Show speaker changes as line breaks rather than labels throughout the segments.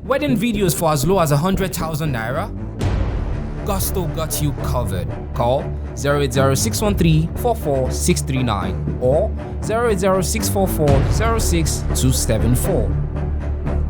Wedding videos for as low as 100,000 naira? Gusto got you covered. Call 080-613-44639 or 080-644-06274.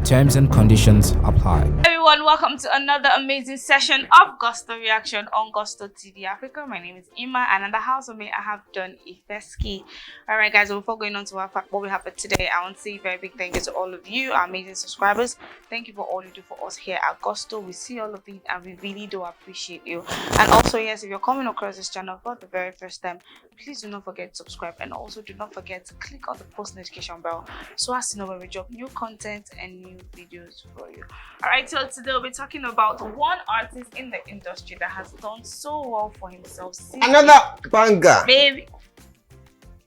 Terms and conditions apply.
Everyone, welcome to another amazing session of Gusto Reaction on Gusto TV Africa. My name is Ima, and in the house with me I have Don Ifeski. Alright guys, before going on to what we have for today, I want to say a very big thank you to all of you, our amazing subscribers. Thank you for all you do for us here at Gusto. We see all of it and we really do appreciate you. And also, yes, if you're coming across this channel for the very first time, please do not forget to subscribe, and also do not forget to click on the post notification bell so as to know when we drop new content and new videos for you. Alright, so today we'll be talking about one artist in the industry that has done so well for himself.
Another banger,
baby.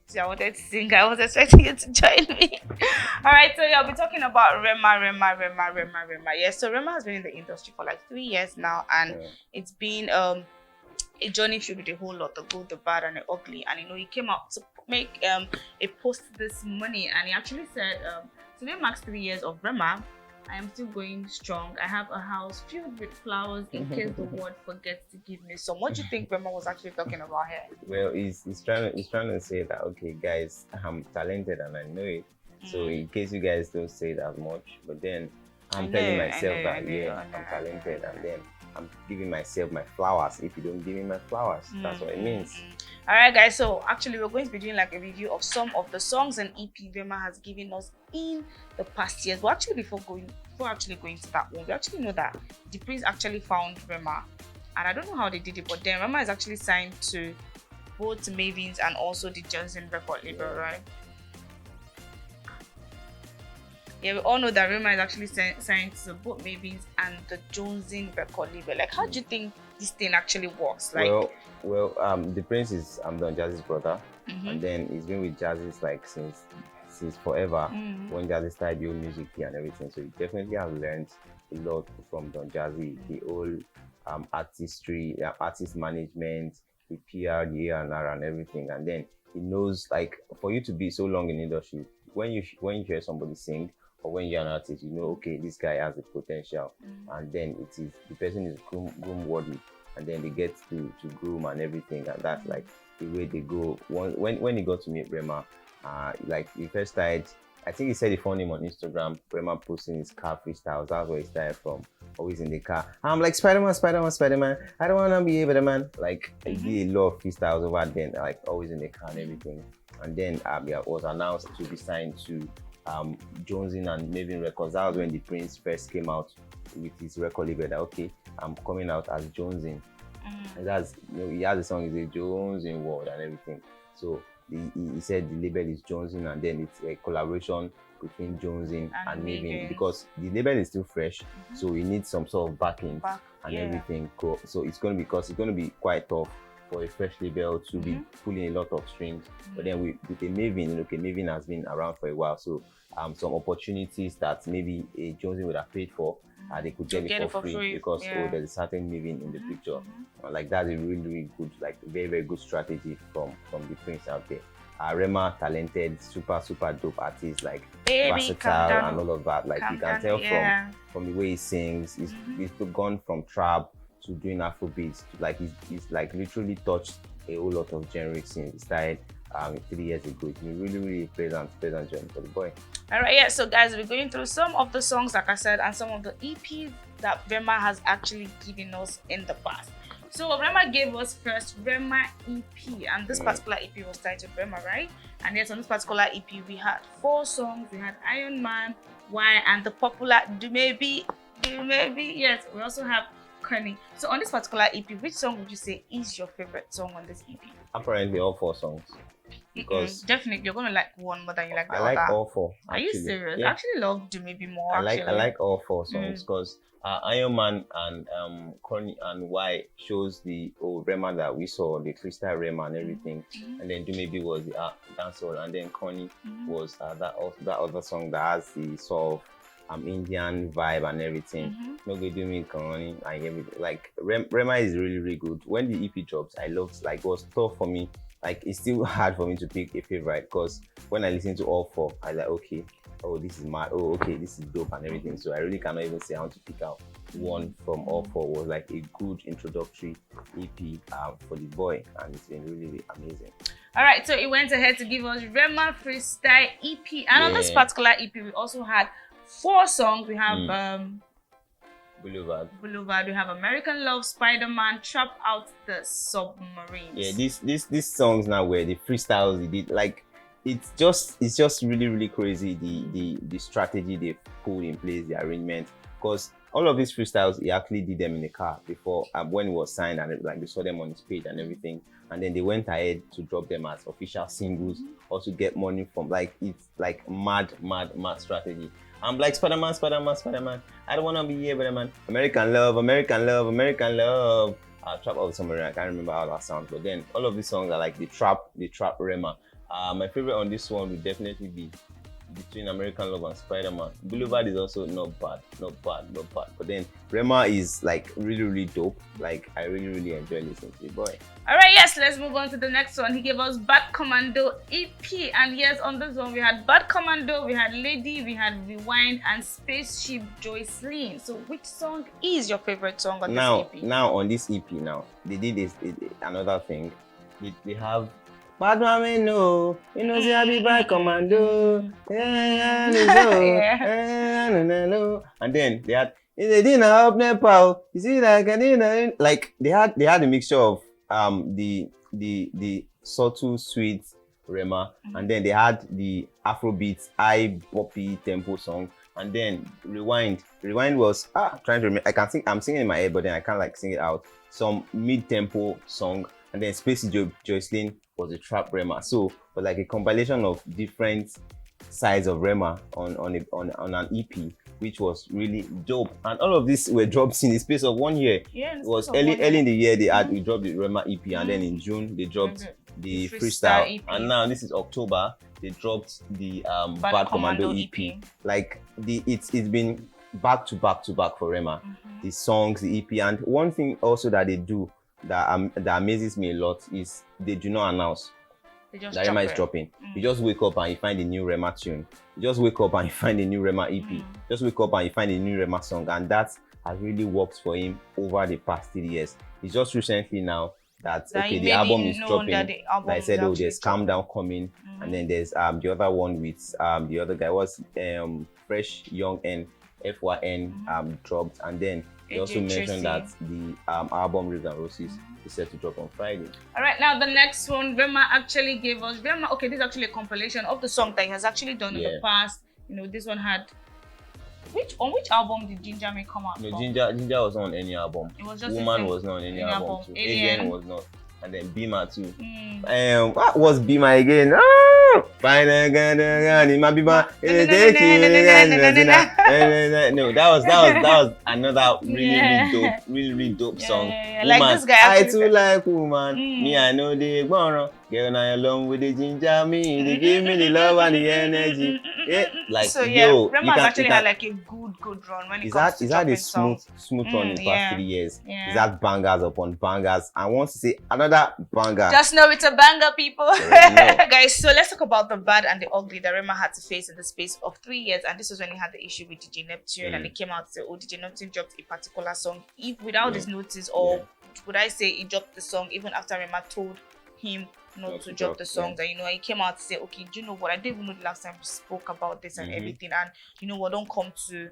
See, I wanted to sing. I was expecting you to join me. Alright, so yeah, I'll be talking about Rema. Yes, so Rema has been in the industry for like 3 years now, and it's been a journey filled with a whole lot, the good, the bad, and the ugly. And you know, he came out to make a post this morning, and he actually said, today marks 3 years of Rema. I am still going strong. I have a house filled with flowers in case the world forgets to give me some. What do you think Rema was actually talking about here?
Well, he's trying to say that, okay guys, I'm talented and I know it. So in case you guys don't say it as much, but then I'm telling myself that I'm talented, and then I'm giving myself my flowers. If you don't give me my flowers, that's what it means.
Alright guys, so actually we're going to be doing like a review of some of the songs and EP Rema has given us in the past years. But actually before actually going to that one, we actually know that the Prince actually found Rema, and I don't know how they did it, but then Rema is actually signed to both Mavins and also the Johnson record label, right? Yeah, we all know that Rema is actually signed to both Mavins and the Johnson record label. Like, how do you think this thing actually works? Like,
well, the Prince is Don Jazzy's brother, and then he's been with Jazzy like since forever. When Jazzy started doing music here and everything, so he definitely has learned a lot from Don Jazzy, the whole artistry, artist management, the PR, the A&R, and everything. And then he knows, like, for you to be so long in the industry, when you hear somebody sing, or when you're an artist, you know, okay, this guy has the potential, and then it is the person is groom worthy, and then they get to groom and everything, and that's like the way they go. When he got to meet Rema, like he first started, I think he said he found him on Instagram, Rema posting his car freestyles. That's where he started from, always in the car. I'm like, Spider-Man, I don't want to be able to, man. Like, he did a lot of freestyles over then, like always in the car and everything. And then it was announced to be signed to Johnson and Mavin Records. That was when the Prince first came out with his record label that, okay, I'm coming out as Johnson. And that's, you know, he has a song, it's a Johnson World and everything. So he said the label is Johnson, and then it's a collaboration between Johnson and Mavin, because the label is still fresh, so we need some sort of backing and everything. So it's going to be quite tough for a fresh label to be pulling a lot of strings. But then with a Mavin, okay, Mavin has been around for a while, so some opportunities that maybe a Johnson would have paid for, they could get it for free because there's a certain Mavin in the picture. Like, that's a really good, like very, very good strategy from the Prince out there. Rema, talented, super dope artist, like versatile and all of that. Like, you can tell from the way he sings, he's gone from trap to doing Afrobeats, to like he's like literally touched a whole lot of genres since he started 3 years ago. It's been really pleasant journey for the boy.
Alright, yeah, so guys, we're going through some of the songs, like I said, and some of the EPs that Rema has actually given us in the past. So Rema gave us first Rema EP, and this particular EP was titled Rema, right? And yes, on this particular EP we had 4 songs. We had Iron Man, Why, and the popular Do Maybe. Yes, we also have Connie. So on this particular EP, which song would you say is your favorite song on this EP?
Apparently all 4 songs. Because
definitely you're gonna like one more than you like the other.
I like all 4.
Are you serious? I actually love Do Maybe more.
I like all 4 songs because Iron Man and Connie and Why shows the old Rema that we saw, the freestyle Rema and everything. And then Do Maybe was the dancehall, and then Connie was that other song that has the sort of Indian vibe and everything. No good do me Connie and everything. Like Rema is really good. When the EP drops, I loved, like, it was tough for me like it's still hard for me to pick a favorite because when I listen to all four, I like okay, oh this is mad, oh okay, this is dope and everything. So I really cannot even say how to pick out one from all four. Was like a good introductory EP for the boy, and it's been really, really amazing.
All right, so he went ahead to give us Rema Freestyle EP, and on this particular EP, we also had 4 songs. We have Boulevard. We have American Love, Spider-Man, Trap Out the Submarines.
Yeah, these songs now were the freestyles they did. Like it's just really, really crazy the strategy they put in place, the arrangement. Because all of these freestyles, he actually did them in the car before when he was signed, and like they saw them on his page and everything. And then they went ahead to drop them as official singles, or to get money from. Like it's like mad strategy. I'm like Spider-Man. I don't wanna be here, but man. American Love. Trap Out Somewhere. I can't remember how that sounds, but then all of these songs are like the trap Rema. My favorite on this one would definitely be between American Love and Spider-Man. Boulevard is also not bad. But then Rema is like really, really dope. Like I really, really enjoy listening to the boy.
Alright, yes, let's move on to the next one. He gave us Bad Commando EP, and yes, on this one we had Bad Commando, we had Lady, we had Rewind, and Spaceship Joycelyn. So which song is your favorite song on this EP?
Now on this EP, they did another thing. They have Bad Mama no, you know say I be Bad Commando. And then they had they didn't help Nepal. You see like they had a mixture of the subtle sweet Rema, and then they had the Afrobeat high boppy tempo song, and then Rewind was trying to remember. I'm singing in my head, but then I can't like sing it out. Some mid-tempo song, and then Spacey Joycelyn was a trap Rema. So but like a compilation of different sides of Rema on an EP, which was really dope. And all of these were dropped in the space of 1 year.
Yeah,
it was early in the year we dropped the Rema EP, and then in June they dropped the freestyle EP. And now this is October, they dropped the Bad Commando EP. Like it's been back to back for Rema. The songs, the EP, and one thing also that they do that amazes me a lot is they do not announce that Rema is dropping. You just wake up and you find a new Rema tune. You just wake up and you find a new Rema EP. Just wake up and you find a new Rema song, and that has really worked for him over the past 3 years. It's just recently now that okay, the album is dropping. Like I said, oh, there's Calm Down coming, and then there's the other one with the other guy was Fresh Young and FYN dropped, and then he also mentioned that the album Ribs and Roses is set to drop on Friday. All
right, now the next one, Rema actually gave us okay, this is actually a compilation of the song that he has actually done in the past. You know, this one had which album did Ginger May come out?
No, Ginger was not on any album.
It was just
Woman was not on any album too. Alien was not. And then Beamer too.
What
was Beamer again? Fine, my Beamer. No, that was another really dope song.
Woman, like this guy.
I too like woman. Me, I know they gonna girl now along with the ginger me. They give me the love and the energy. Yeah, like
so Rema actually had like a good run when it comes to dropping songs.
Smooth run in the past 3 years. Is that bangers upon bangers? I want to say another banger.
Just know it's a banger, people. Guys, so let's talk about the bad and the ugly that Rema had to face in the space of 3 years. And this was when he had the issue with DJ Neptune, and he came out to say, oh, DJ Neptune dropped a particular song without his notice, or would I say he dropped the song even after Rema told him not to drop the songs. And you know, he came out to say, okay, do you know what, I didn't even know the last time we spoke about this and everything, and you know what, don't come to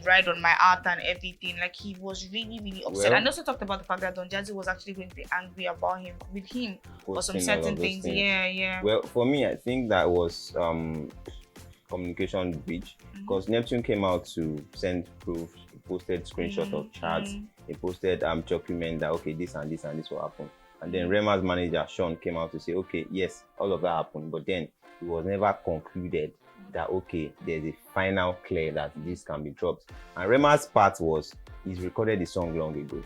ride on my art and everything. Like, he was really upset. And also talked about the fact that Don Jazzy was actually going to be angry about him for some certain things.
Well, for me, I think that was communication breach, because Neptune came out to send proof. He posted screenshots of charts. He posted document that okay, this and this will happen. And then Rema's manager Sean came out to say, okay, yes, all of that happened, but then it was never concluded that okay, there's a final clear that this can be dropped. And Rema's part was he's recorded the song long ago.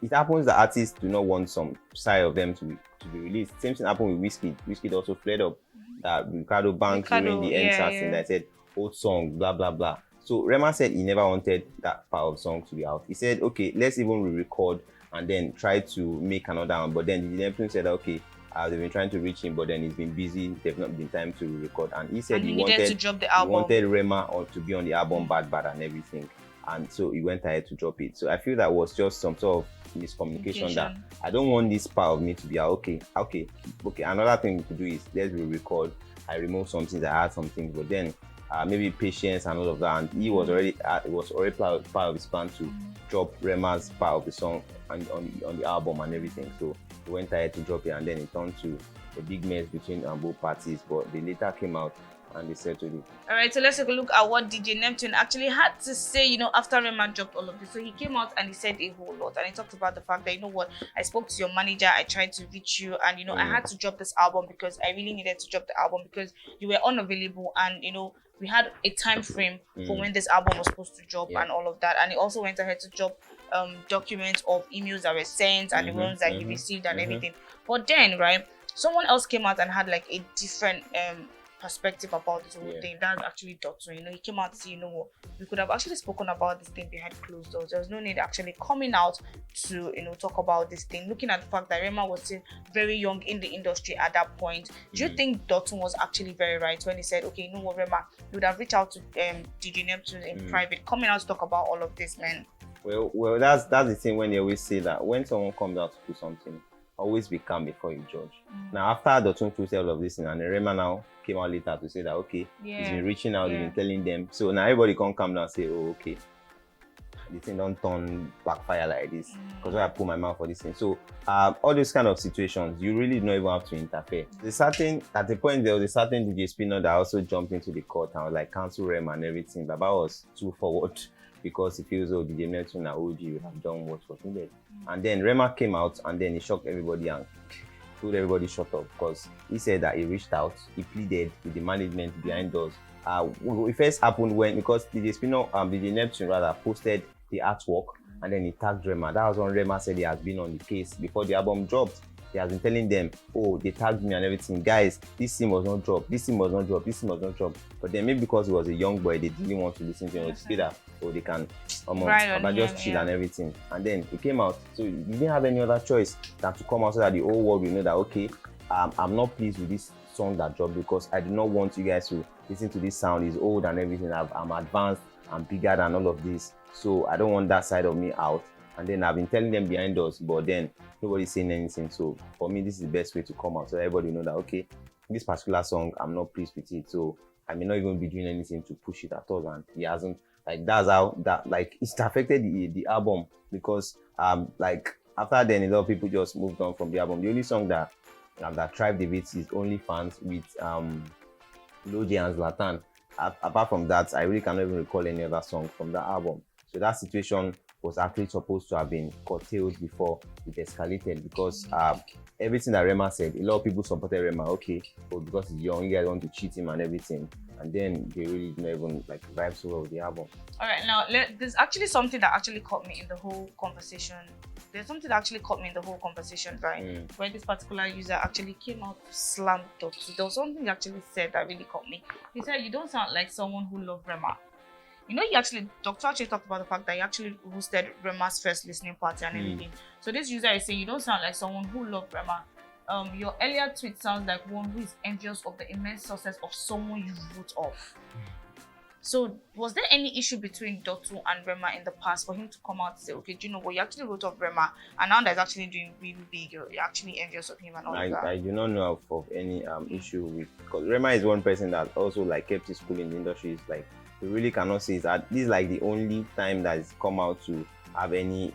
It happens that artists do not want some side of them to be released. Same thing happened with Wizkid. Wizkid also flared up that Ricardo Banks during the end thing that said old song, blah blah blah. So Rema said he never wanted that part of the song to be out. He said, okay, let's even re-record and then try to make another one. But then the Neptune said, okay, They've been trying to reach him, but then he's been busy. They've not been time to record. And he said
And
he
needed
wanted
to drop the
he
album.
wanted Rema to be on the album Bad Bad and everything. And so he went ahead to drop it. So I feel that was just some sort of miscommunication that I don't want this part of me to be okay. Another thing we could do is let's record. I remove some things, I add some things, but then maybe patience and all of that. And he was already part of his plan to drop Rema's part of the song on the album and everything. So he went ahead to drop it, and then it turned to a big mess between both parties. But they later came out and they settled it.
All right, so let's take a look at what DJ Neptune actually had to say, after Rema dropped all of this. So he came out and he said a whole lot, and he talked about the fact that, I spoke to your manager, I tried to reach you, and I had to drop this album because I really needed to drop the album because you were unavailable, and we had a time frame for when this album was supposed to drop and all of that. And he also went ahead to drop documents of emails that were sent and the ones that he received and everything. But then, right, someone else came out and had like a different perspective about this whole thing. That's actually Dotun. He came out to say, we could have actually spoken about this thing behind closed doors. There's no need actually coming out to talk about this thing. Looking at the fact that Rema was still very young in the industry at that point, do you think Dotun was actually very right when he said, okay, Rema, you would have reached out to DJ Neptune in private, coming out to talk about all of this, man?
Well, that's the thing when they always say that when someone comes out to do something, always be calm before you judge. Now, after Dotun posted all of this, and Rema now came out later to say that, okay, he's been reaching out, he's been telling them. So now everybody can come down and say, oh, okay, the thing don't turn backfire like this because I put my mouth for this thing. So all those kind of situations, you really don't even have to interfere. At the point, there was a certain DJ Spinner that also jumped into the court and was like, cancel Rema and everything. Baba was too forward because he feels, oh, DJ Neptune and OG would have done what was needed. And then Rema came out and then he shocked everybody and told everybody shut up because he said that he reached out, he pleaded with the management behind us. It first happened because DJ Neptune posted the artwork and then he tagged Rema. That was when Rema said he has been on the case before the album dropped. He has been telling them, oh, they tagged me and everything. Guys, this scene was not dropped, this scene was not dropped, this scene was not dropped. But then maybe because he was a young boy, they didn't want to listen to him. To say that, oh, they can just chill and everything. And then he came out. So he didn't have any other choice than to come out so that the whole world will know that, okay, I'm not pleased with this song that dropped because I do not want you guys to listen to this sound. It's old and everything. I'm advanced, I'm bigger than all of this. So I don't want that side of me out. And then I've been telling them behind us, but then nobody's saying anything. So for me, this is the best way to come out so everybody know that, okay, this particular song, I'm not pleased with it. So I may not even be doing anything to push it at all. And he hasn't, that's how it's affected the album because after then, a lot of people just moved on from the album. The only song that thrived the beats is Only Fans with Loj and Zlatan. Apart from that, I really cannot even recall any other song from that album. So that situation was actually supposed to have been curtailed before it escalated because everything that Rema said, a lot of people supported Rema, okay, but because he's young, you guys want to cheat him and everything. And then they really didn't even vibe so well with the album.
All right, now there's actually something that actually caught me in the whole conversation. Right? Where this particular user actually came out to slam Dotun. There was something he actually said that really caught me. He said, you don't sound like someone who loved Rema. Doctor actually talked about the fact that he actually hosted Rema's first listening party and everything. So this user is saying, you don't sound like someone who loved Rema. Your earlier tweet sounds like one who is envious of the immense success of someone you wrote off. So was there any issue between Dotun and Rema in the past for him to come out and say, okay, do you know what, you actually wrote off Rema and now that's actually doing really big, you're actually envious of him and all of that?
I do not know of any issue with, because Rema is one person that also kept his cool in the industry. It's we really cannot say that this is the only time that he's come out to have any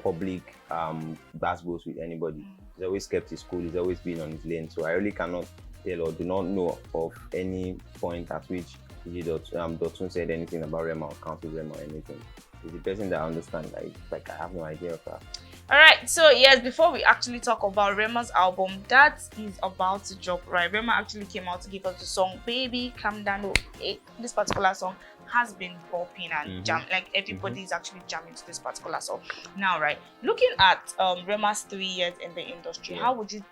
public basketballs with anybody. He's always kept his cool, he's always been on his lane. So I really cannot tell or do not know of any point at which Dotun said anything about Rema or counted Rema or anything. He's the person that understands. I have no idea of that.
All right, so yes, before we actually talk about Rema's album that is about to drop, right? Rema actually came out to give us the song Baby Calm Down. This particular song has been bopping and everybody is actually jamming to this particular song. Now, right, looking at Rema's 3 years in the industry, how would you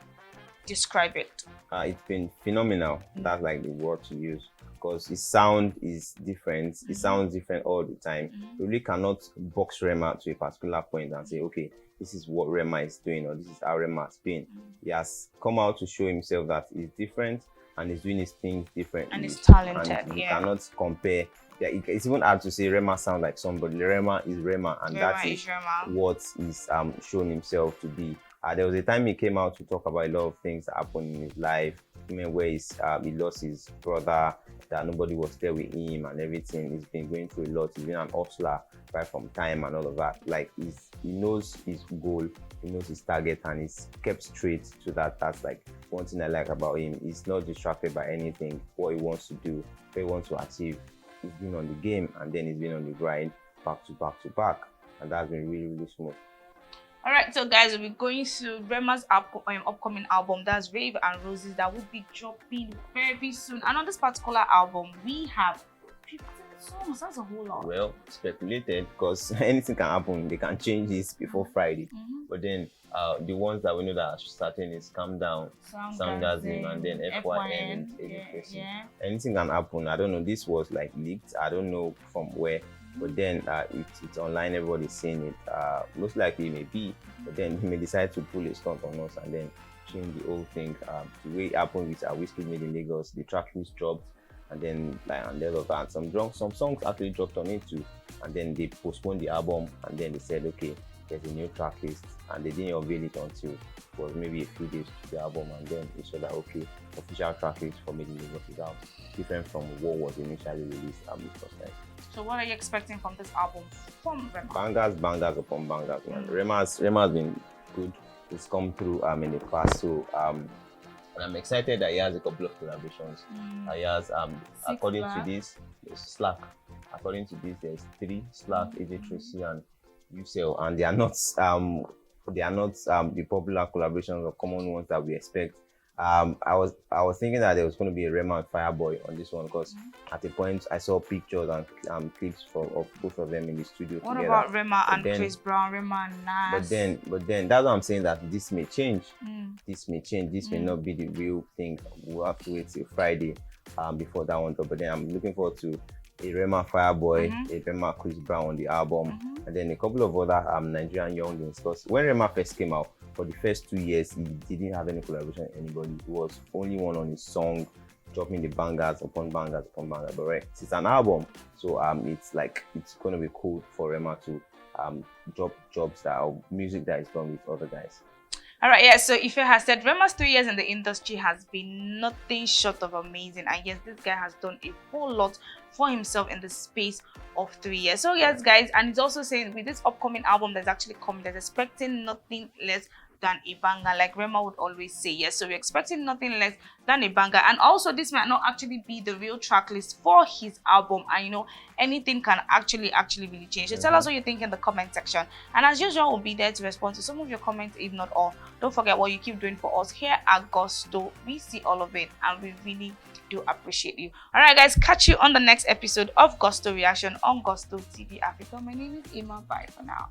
describe it?
It's been phenomenal. That's the word to use. Because his sound is different. It sounds different all the time. You really cannot box Rema to a particular point and say, okay, this is what Rema is doing, or this is how Rema has been. He has come out to show himself that he's different and he's doing his things differently.
And he's talented.
And you cannot compare. Yeah, it's even hard to say Rema sounds like somebody. Rema is Rema, and that is what he's shown himself to be. There was a time he came out to talk about a lot of things that happened in his life, where he lost his brother, that nobody was there with him and everything. He's been going through a lot. He's been an hustler right from time and all of that. Like he knows his goal, he knows his target, and he's kept straight to that. That's like one thing I like about him. He's not distracted by anything, what he wants to do, what he wants to achieve. He's been on the game, and then he's been on the grind back to back to back, and that's been really, really smooth.
All right, so guys, we'll be going through Rema's upcoming album, that's Rave and Roses, that will be dropping very soon. And on this particular album, we have 15 songs. That's a whole lot.
Well, speculated, because anything can happen. They can change this before Friday. But then the ones that we know that are starting is Calm Down, Soundgasm, and then FYN. Yeah. Anything can happen. I don't know. This was like leaked. I don't know from where. But then it's online, everybody's seeing it. Most likely it may be, but then he may decide to pull a stunt on us and then change the whole thing. The way it happened with Whiskey Made in Lagos, the track list dropped, and then and there was that. Some songs actually dropped on it too, and then they postponed the album, and then they said, okay, there's a new track list, and they didn't unveil it until it was maybe a few days to the album, and then we saw that, okay, official track list for Made in Lagos is out, different from what was initially released the first time.
So what are you expecting from this album from Rema?
Bangers upon bangers, man. Rema's been good. It's come through in the past, so I'm excited that he has a couple of collaborations. He has according to this, Slack. According to this, there's 3 Slack, AJ Tracy, and UCL, and they are not the popular collaborations or common ones that we expect. I was thinking that there was going to be a Rema and Fireboy on this one, because at a point I saw pictures and clips of both of them in the studio
what
together.
About Rema and Chris Brown, Rema and Nas?
But then that's what I'm saying, that this may change. This may change. This may not be the real thing. We'll have to wait till Friday before that one. But then I'm looking forward to a Rema Fireboy, a Rema Chris Brown on the album, and then a couple of other Nigerian youngins. Because when Rema first came out, for the first 2 years, he didn't have any collaboration with anybody. He was only one on his song, dropping the bangers upon bangers upon bangers. But right, it's an album, so it's going to be cool for Rema to drop jobs or music that is done with other guys.
All right, yeah, so Ife has said Rema's 3 years in the industry has been nothing short of amazing. And yes, this guy has done a whole lot for himself in the space of 3 years. So yes, guys, and he's also saying with this upcoming album that's actually coming, they're expecting nothing less than a banger, like Rema would always say. Yes, so we're expecting nothing less than a banger. And also, this might not actually be the real track list for his album, and you know, anything can actually really change. So tell us what you think in the comment section, and as usual, we'll be there to respond to some of your comments, if not all. Don't forget what you keep doing for us here at Gusto. We see all of it, and we really do appreciate you. All right, guys, catch you on the next episode of Gusto Reaction on Gusto TV Africa. My name is Emma. Bye for now.